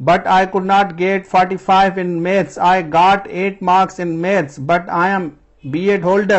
but I could not get 45 in maths. I got 8 marks in maths but I am B.Ed holder.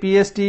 PhD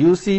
UC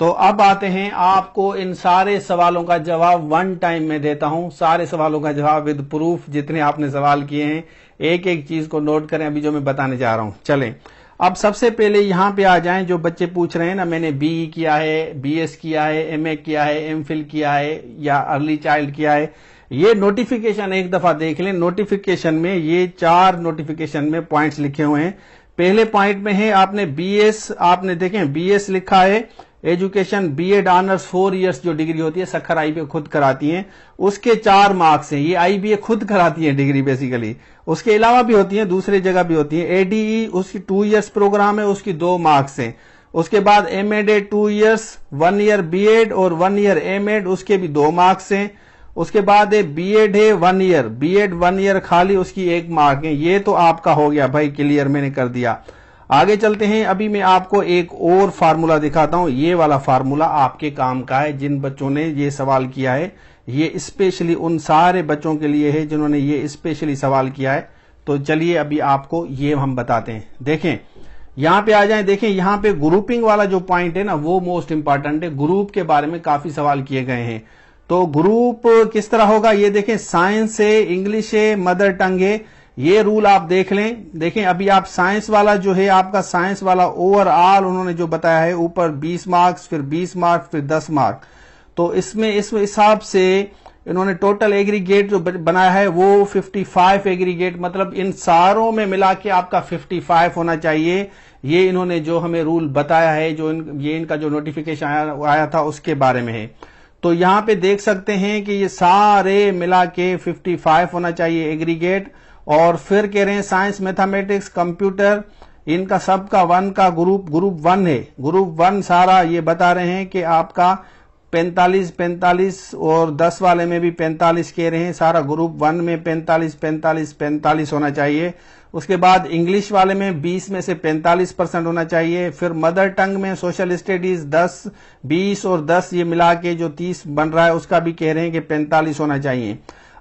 تو اب آتے ہیں آپ کو ان سارے سوالوں کا جواب ون ٹائم میں دیتا ہوں، سارے سوالوں کا جواب ود پروف، جتنے آپ نے سوال کیے ہیں ایک ایک چیز کو نوٹ کریں ابھی جو میں بتانے جا رہا ہوں۔ چلیں اب سب سے پہلے یہاں پہ آ جائیں، جو بچے پوچھ رہے ہیں نا میں نے بی ای کیا ہے، بی ایس کیا ہے، ایم اے کیا ہے، ایم فل کیا ہے یا ارلی چائلڈ کیا ہے، یہ نوٹیفیکیشن ایک دفعہ دیکھ لیں۔ نوٹیفیکیشن میں یہ 4 نوٹیفیکیشن میں پوائنٹس لکھے ہوئے ہیں۔ پہلے پوائنٹ میں ہے آپ نے بی ایس، آپ نے دیکھیں بی ایس لکھا ہے education B Ed honours 4 years جو ڈگری ہوتی ہے سکھر آئی بی اے خود کراتی ہیں، اس کے 4 مارکس ہیں۔ یہ آئی بی اے خود کراتی ہیں ڈگری بیسیکلی، اس کے علاوہ بھی ہوتی ہیں دوسری جگہ بھی ہوتی ہیں۔ اے ڈی ای اس کی 2 ایئرس پروگرام ہے، اس کی 2 مارکس ہیں۔ اس کے بعد M Ed A 2 years, 1 year B Ed اور 1 ایئر ایم ایڈ، اس کے بھی 2 مارکس ہیں۔ اس کے بعد بی ایڈ ہے 1 ایئر، بی ایڈ 1 ایئر خالی، اس کی 1 مارک ہے۔ یہ تو آپ کا ہو گیا بھائی کلیئر، میں نے کر دیا۔ آگے چلتے ہیں، ابھی میں آپ کو ایک اور فارمولا دکھاتا ہوں۔ یہ والا فارمولا آپ کے کام کا ہے، جن بچوں نے یہ سوال کیا ہے یہ اسپیشلی ان سارے بچوں کے لیے ہے جنہوں نے یہ اسپیشلی سوال کیا ہے۔ تو چلیے ابھی آپ کو یہ ہم بتاتے ہیں۔ دیکھیں یہاں پہ آ جائیں، دیکھیں یہاں پہ گروپنگ والا جو پوائنٹ ہے نا وہ موسٹ امپارٹنٹ ہے۔ گروپ کے بارے میں کافی سوال کیے گئے ہیں، تو گروپ کس طرح ہوگا یہ دیکھیں، سائنس ہے، انگلش ہے، مدر ٹنگ ہے، یہ رول آپ دیکھ لیں۔ دیکھیں ابھی آپ سائنس والا جو ہے آپ کا سائنس والا اوور آل انہوں نے جو بتایا ہے اوپر 20 مارکس، پھر 20 مارکس، پھر 10 مارک، تو اس میں اس حساب سے انہوں نے ٹوٹل ایگریگیٹ جو بنایا ہے وہ 55 ایگریگیٹ، مطلب ان ساروں میں ملا کے آپ کا 55 ہونا چاہیے۔ یہ انہوں نے جو ہمیں رول بتایا ہے، جو یہ ان کا جو نوٹیفیکیشن آیا تھا اس کے بارے میں ہے۔ تو یہاں پہ دیکھ سکتے ہیں کہ یہ سارے ملا کے 55 ہونا چاہیے ایگریگیٹ، اور پھر کہہ رہے ہیں سائنس، میتھمیٹکس، کمپیوٹر، ان کا سب کا 1 کا گروپ 1 ہے۔ گروپ 1 سارا یہ بتا رہے ہیں کہ آپ کا 45 اور 10 والے میں بھی 45 کہہ رہے ہیں، سارا گروپ 1 میں 45 ہونا چاہیے۔ اس کے بعد انگلش والے میں 20 میں سے 45% ہونا چاہیے۔ پھر مدر ٹنگ میں سوشل اسٹڈیز 10، 20 اور 10 یہ ملا کے جو 30 بن رہا ہے اس کا بھی کہہ رہے ہیں کہ 45 ہونا چاہیے۔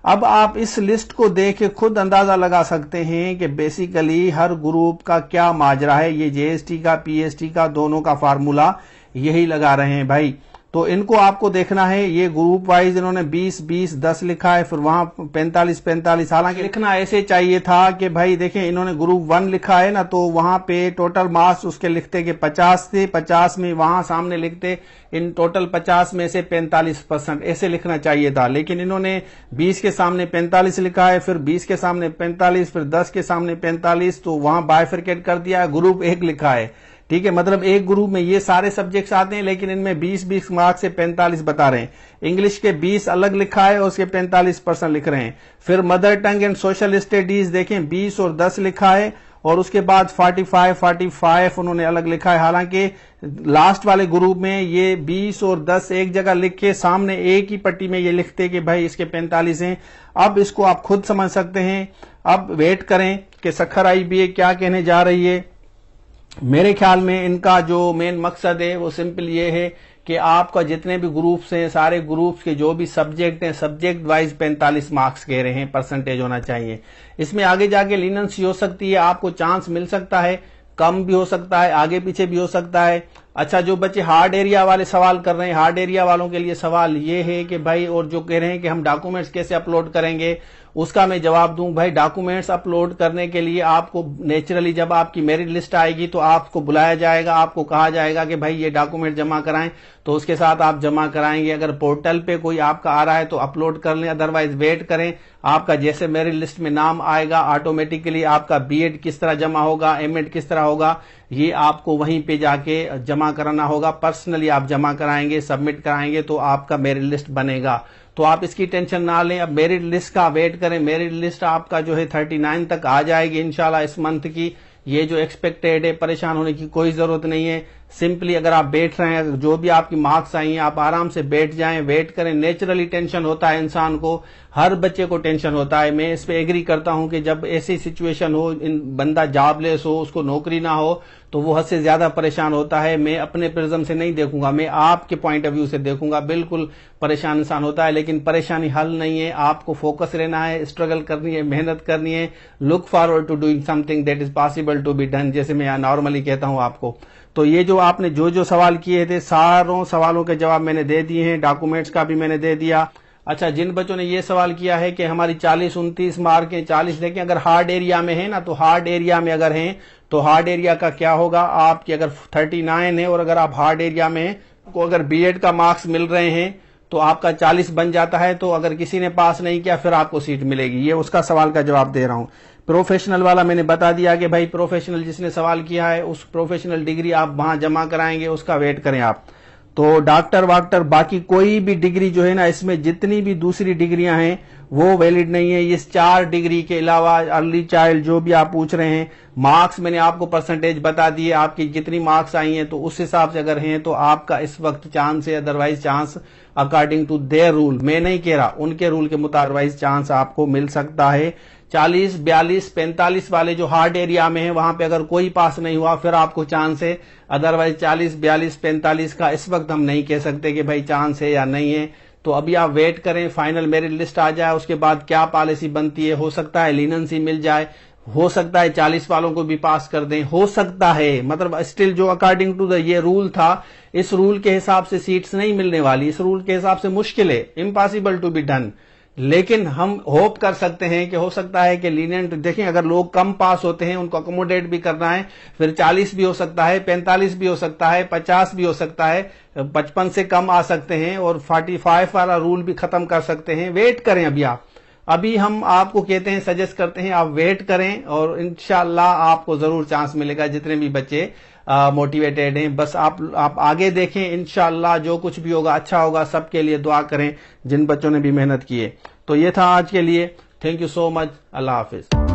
اب آپ اس لسٹ کو دیکھ کے خود اندازہ لگا سکتے ہیں کہ بیسیکلی ہر گروپ کا کیا ماجرا ہے۔ یہ جے ایس ٹی کا، پی ایس ٹی کا، دونوں کا فارمولا یہی لگا رہے ہیں بھائی۔ تو ان کو آپ کو دیکھنا ہے، یہ گروپ وائز انہوں نے 20 10 لکھا ہے، پھر وہاں 45 حالانکہ لکھنا ایسے چاہیے تھا کہ بھائی دیکھیں انہوں نے گروپ 1 لکھا ہے نا، تو وہاں پہ ٹوٹل مارکس اس کے لکھتے کہ 50 تھے، 50 میں وہاں سامنے لکھتے ان ٹوٹل 50 میں سے 45%، ایسے لکھنا چاہیے تھا، لیکن انہوں نے 20 کے سامنے 45 لکھا ہے، پھر 20 کے سامنے 45، پھر 10 کے سامنے 45، تو وہاں بائفرکیٹ کر دیا، گروپ 1 لکھا ہے۔ ٹھیک ہے، مطلب ایک گروپ میں یہ سارے سبجیکٹس آتے ہیں، لیکن ان میں 20 مارکس سے 45 بتا رہے ہیں۔ انگلش کے 20 الگ لکھا ہے اور اس کے 45% لکھ رہے ہیں۔ پھر mother tongue and social studies دیکھیں 20 اور 10 لکھا ہے، اور اس کے بعد 45 انہوں نے الگ لکھا ہے، حالانکہ لاسٹ والے گروپ میں یہ 20 اور 10 ایک جگہ لکھ کے سامنے ایک ہی پٹی میں یہ لکھتے کہ بھائی اس کے 45 ہیں۔ اب اس کو آپ خود سمجھ سکتے ہیں۔ اب ویٹ کریں کہ سکھر آئی بی اے کیا کہنے جا رہی ہے۔ میرے خیال میں ان کا جو مین مقصد ہے وہ سمپل یہ ہے کہ آپ کا جتنے بھی گروپس ہیں سارے گروپس کے جو بھی سبجیکٹ ہیں سبجیکٹ وائز 45 مارکس کہہ رہے ہیں، پرسنٹیج ہونا چاہیے۔ اس میں آگے جا کے لیننسی ہو سکتی ہے، آپ کو چانس مل سکتا ہے، کم بھی ہو سکتا ہے، آگے پیچھے بھی ہو سکتا ہے۔ اچھا، جو بچے ہارڈ ایریا والے سوال کر رہے ہیں، ہارڈ ایریا والوں کے لیے سوال یہ ہے کہ بھائی، اور جو کہہ رہے ہیں کہ ہم ڈاکومنٹس کیسے اپلوڈ کریں گے، اس کا میں جواب دوں بھائی ڈاکومنٹس اپلوڈ کرنے کے لیے آپ کو نیچرلی جب آپ کی میرٹ لسٹ آئے گی تو آپ کو بلایا جائے گا، آپ کو کہا جائے گا کہ بھائی یہ ڈاکومنٹ جمع کرائیں، تو اس کے ساتھ آپ جمع کرائیں گے۔ اگر پورٹل پہ کوئی آپ کا آ رہا ہے تو اپلوڈ کر لیں، ادروائز ویٹ کریں۔ آپ کا جیسے میرٹ لسٹ میں نام آئے گا آٹومیٹکلی آپ کا بی ایڈ کس طرح جمع ہوگا، ایم ایڈ کس طرح ہوگا، یہ آپ کو وہیں پہ جا کے جمع کرانا ہوگا۔ پرسنلی آپ جمع کرائیں گے، سبمٹ کرائیں گے تو آپ کا میرٹ لسٹ بنے گا۔ تو آپ اس کی ٹینشن نہ لیں، اب میرٹ لسٹ کا ویٹ کریں۔ میرٹ لسٹ آپ کا جو ہے 39 تک آ جائے گی انشاءاللہ اس منتھ کی۔ یہ جو ایکسپیکٹڈ ہے، پریشان ہونے کی کوئی ضرورت نہیں ہے۔ سمپلی اگر آپ بیٹھ رہے ہیں، جو بھی آپ کی مارکس آئی ہیں آپ آرام سے بیٹھ جائیں، ویٹ کریں۔ نیچرلی ٹینشن ہوتا ہے انسان کو، ہر بچے کو ٹینشن ہوتا ہے۔ میں اس پہ ایگری کرتا ہوں کہ جب ایسی سچویشن ہو، بندہ جاب لیس ہو، اس کو نوکری نہ ہو، تو وہ حد سے زیادہ پریشان ہوتا ہے۔ میں اپنے پرزم سے نہیں دیکھوں گا، میں آپ کے پوائنٹ آف ویو سے دیکھوں گا۔ بالکل پریشان انسان ہوتا ہے، لیکن پریشانی حل نہیں ہے۔ آپ کو فوکس رہنا ہے، اسٹرگل کرنی ہے، محنت کرنی ہے۔ Look forward to doing some thing that is possible to be done, جیسے میں نارملی کہتا ہوں آپ کو۔ تو یہ جو آپ نے جو سوال کیے تھے ساروں سوالوں کے جواب میں نے دے دیے ہیں، ڈاکومنٹس کا بھی میں نے دے دیا۔ اچھا، جن بچوں نے یہ سوال کیا ہے کہ ہماری 40-29 مارک ہیں، 40 دیکھیں اگر ہارڈ ایریا میں ہیں نا، تو ہارڈ ایریا میں اگر ہیں تو ہارڈ ایریا کا کیا ہوگا، آپ کی اگر 39 ہے اور اگر آپ ہارڈ ایریا میں ہیں کو اگر بی ایڈ کا مارکس مل رہے ہیں تو آپ کا 40 بن جاتا ہے، تو اگر کسی نے پاس نہیں کیا پھر آپ کو سیٹ ملے گی۔ یہ اس کا سوال کا جواب دے رہا ہوں۔ پروفیشنل والا میں نے بتا دیا کہ بھائی پروفیشنل جس نے سوال کیا ہے اس پروفیشنل ڈگری آپ وہاں جمع کرائیں گے، اس کا ویٹ کریں آپ۔ تو ڈاکٹر واکٹر باقی کوئی بھی ڈگری جو ہے نا، اس میں جتنی بھی دوسری ڈگریاں ہیں وہ ویلڈ نہیں ہے۔ اس 4 ڈگری کے علاوہ ارلی چائلڈ جو بھی آپ پوچھ رہے ہیں، مارکس میں نے آپ کو پرسنٹیج بتا دیے، آپ کی جتنی مارکس آئی ہیں تو اس حساب سے اگر ہیں تو آپ کا اس وقت چانس ہے، otherwise chance according to their rule, میں نہیں کہہ رہا، ان کے رول کے مطابق چانس آپ کو مل سکتا ہے۔ 40، 42، 45 والے جو ہارڈ ایریا میں ہیں وہاں پہ اگر کوئی پاس نہیں ہوا پھر آپ کو چانس ہے، ادروائز 40، 42، 45 کا اس وقت ہم نہیں کہہ سکتے کہ بھائی چانس ہے یا نہیں ہے۔ تو ابھی آپ ویٹ کریں، فائنل میرٹ لسٹ آ جائے، اس کے بعد کیا پالیسی بنتی ہے، ہو سکتا ہے لیننسی مل جائے، ہو سکتا ہے 40 والوں کو بھی پاس کر دیں، ہو سکتا ہے، مطلب اسٹل جو اکارڈنگ ٹو یہ رول تھا، اس رول کے حساب سے سیٹس نہیں ملنے والی، اس رول کے حساب سے مشکل ہے، امپاسبل ٹو بی ڈن، لیکن ہم ہوپ کر سکتے ہیں کہ ہو سکتا ہے کہ لینینٹ، دیکھیں اگر لوگ کم پاس ہوتے ہیں ان کو اکوموڈیٹ بھی کرنا ہے، پھر 40 بھی ہو سکتا ہے، 45 بھی ہو سکتا ہے، 50 بھی ہو سکتا ہے، 55 سے کم آ سکتے ہیں، اور 45 والا رول بھی ختم کر سکتے ہیں۔ ویٹ کریں ابھی ہم آپ کو کہتے ہیں، سجیسٹ کرتے ہیں آپ ویٹ کریں، اور انشاءاللہ آپ کو ضرور چانس ملے گا، جتنے بھی بچے موٹیویٹیڈ ہیں۔ بس آپ آگے دیکھیں، انشاءاللہ جو کچھ بھی ہوگا اچھا ہوگا، سب کے لیے دعا کریں جن بچوں نے بھی محنت کی ہے۔ تو یہ تھا آج کے لیے، تھینک یو سو مچ، اللہ حافظ۔